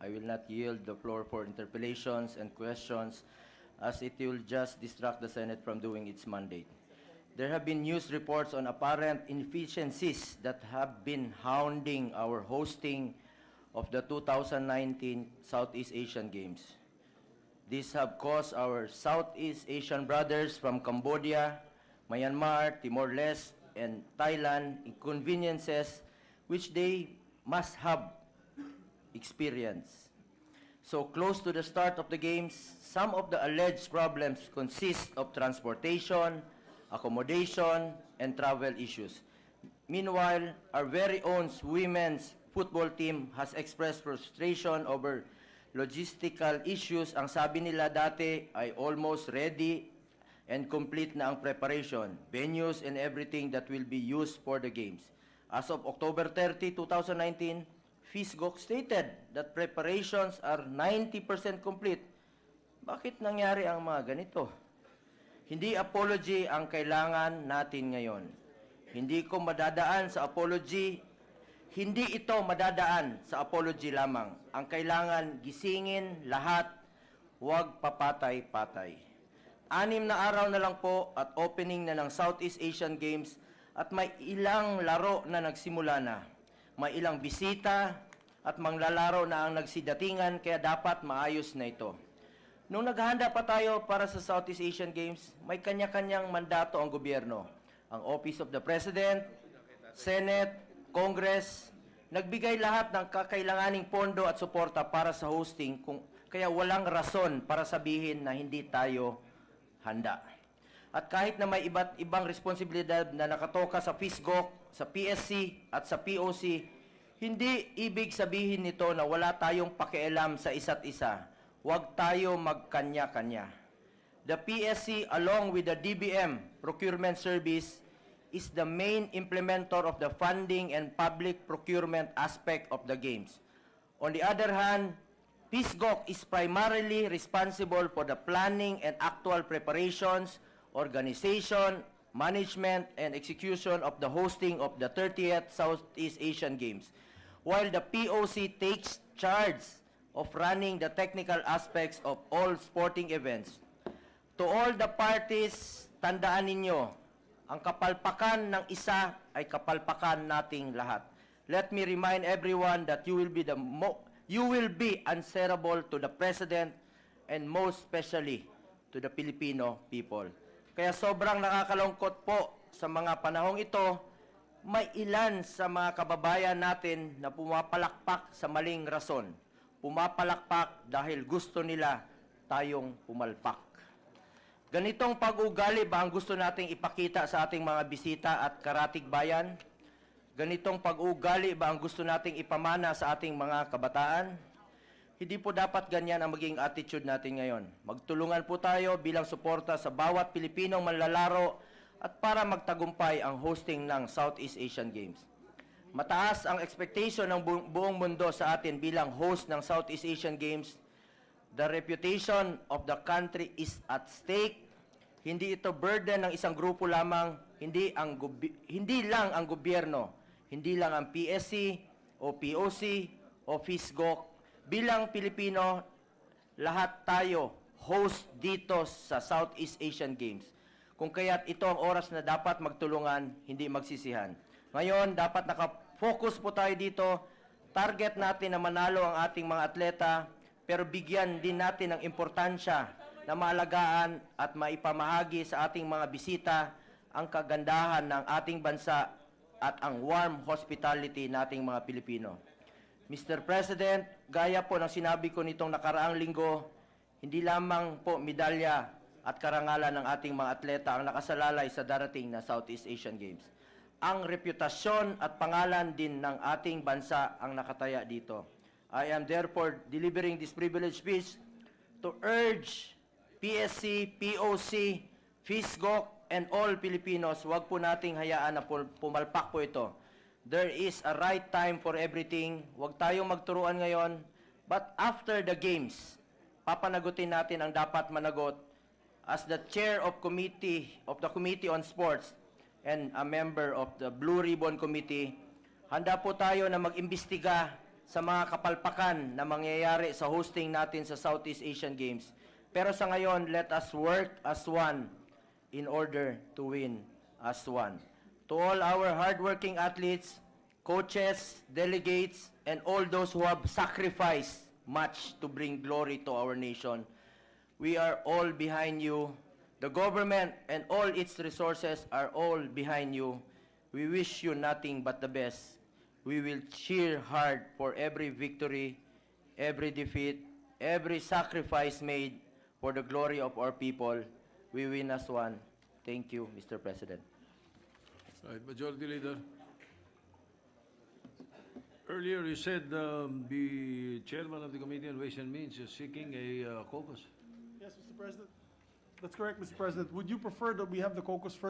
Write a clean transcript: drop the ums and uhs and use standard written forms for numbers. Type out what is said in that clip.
I will not yield the floor for interpellations and questions as it will just distract the Senate from doing its mandate. There have been news reports on apparent inefficiencies that have been hounding our hosting of the 2019 Southeast Asian Games. These have caused our Southeast Asian brothers from Cambodia, Myanmar, Timor-Leste, and Thailand inconveniences which they must have experienced. So close to the start of the games, some of the alleged problems consist of transportation, accommodation, and travel issues. Meanwhile, our very own women's football team has expressed frustration over logistical issues. Ang sabi nila dati ay almost ready and complete na ang preparation, venues, and everything that will be used for the games. As of October 30, 2019, FISGOC stated that preparations are 90% complete. Bakit nangyari ang mga ganito? Hindi apology ang kailangan natin ngayon. Hindi ko madadaan sa apology. Hindi ito madadaan sa apology lamang. Ang kailangan gisingin lahat, huwag papatay-patay. 6 na araw na lang po at opening na ng Southeast Asian Games at may ilang laro na nagsimula na. May ilang bisita at manglalaro na ang nagsidatingan kaya dapat maayos na ito. Nung naghahanda pa tayo para sa Southeast Asian Games, may kanya-kanyang mandato ang gobyerno. Ang Office of the President, Senate, Congress, nagbigay lahat ng kakailanganing pondo at suporta para sa hosting, kaya walang rason para sabihin na hindi tayo handa. At kahit na may iba't ibang responsibilidad na nakatoka sa FISGOC, sa PSC at sa POC, hindi ibig sabihin nito na wala tayong pakialam sa isa't isa. Huwag tayo magkanya-kanya. The PSC along with the DBM Procurement Service is the main implementer of the funding and public procurement aspect of the games. On the other hand, FISGOC is primarily responsible for the planning and actual preparations, organization, management, and execution of the hosting of the 30th Southeast Asian Games, while the POC takes charge of running the technical aspects of all sporting events. To all the parties, tandaan ninyo, ang kapalpakan ng isa ay kapalpakan nating lahat. Let me remind everyone that you will be answerable to the President and most especially to the Filipino people. Kaya sobrang nakakalungkot po sa mga panahong ito, may ilan sa mga kababayan natin na pumapalakpak sa maling rason. Pumapalakpak dahil gusto nila tayong pumalpak. Ganitong pag-ugali ba ang gusto nating ipakita sa ating mga bisita at karatig bayan? Ganitong pag-ugali ba ang gusto nating ipamana sa ating mga kabataan? Hindi po dapat ganyan ang maging attitude natin ngayon. Magtulungan po tayo bilang suporta sa bawat Pilipinong manlalaro at para magtagumpay ang hosting ng Southeast Asian Games. Mataas ang expectation ng buong mundo sa atin bilang host ng Southeast Asian Games. The reputation of the country is at stake. Hindi ito burden ng isang grupo lamang, hindi lang ang gobyerno, hindi lang ang PSC o POC o FISGOC. Bilang Pilipino, lahat tayo host dito sa Southeast Asian Games. Kung kaya't ito ang oras na dapat magtulungan, hindi magsisihan. Ngayon, dapat nakafocus po tayo dito. Target natin na manalo ang ating mga atleta, pero bigyan din natin ng importansya na maalagaan at maipamahagi sa ating mga bisita ang kagandahan ng ating bansa at ang warm hospitality nating mga Pilipino. Mr. President, gaya po ng sinabi ko nitong nakaraang linggo, hindi lamang po medalya at karangalan ng ating mga atleta ang nakasalalay sa darating na Southeast Asian Games. Ang reputasyon at pangalan din ng ating bansa ang nakataya dito. I am therefore delivering this privileged speech to urge PSC, POC, FISGOC, and all Filipinos, huwag po nating hayaan na pumalpak po ito. There is a right time for everything. Huwag tayong magturuan ngayon. But after the games, papanagutin natin ang dapat managot. As the chair of the Committee on Sports and a member of the Blue Ribbon Committee, handa po tayo na mag-imbestiga sa mga kapalpakan na mangyayari sa hosting natin sa Southeast Asian Games. Pero sa ngayon, let us work as one in order to win as one. To all our hardworking athletes, coaches, delegates, and all those who have sacrificed much to bring glory to our nation, we are all behind you. The government and all its resources are all behind you. We wish you nothing but the best. We will cheer hard for every victory, every defeat, every sacrifice made for the glory of our people. We win as one. Thank you, Mr. President. Right, Majority Leader. Earlier you said the chairman of the Committee on Ways and Means is seeking a caucus. Yes, Mr. President. That's correct, Mr. President. Would you prefer that we have the caucus first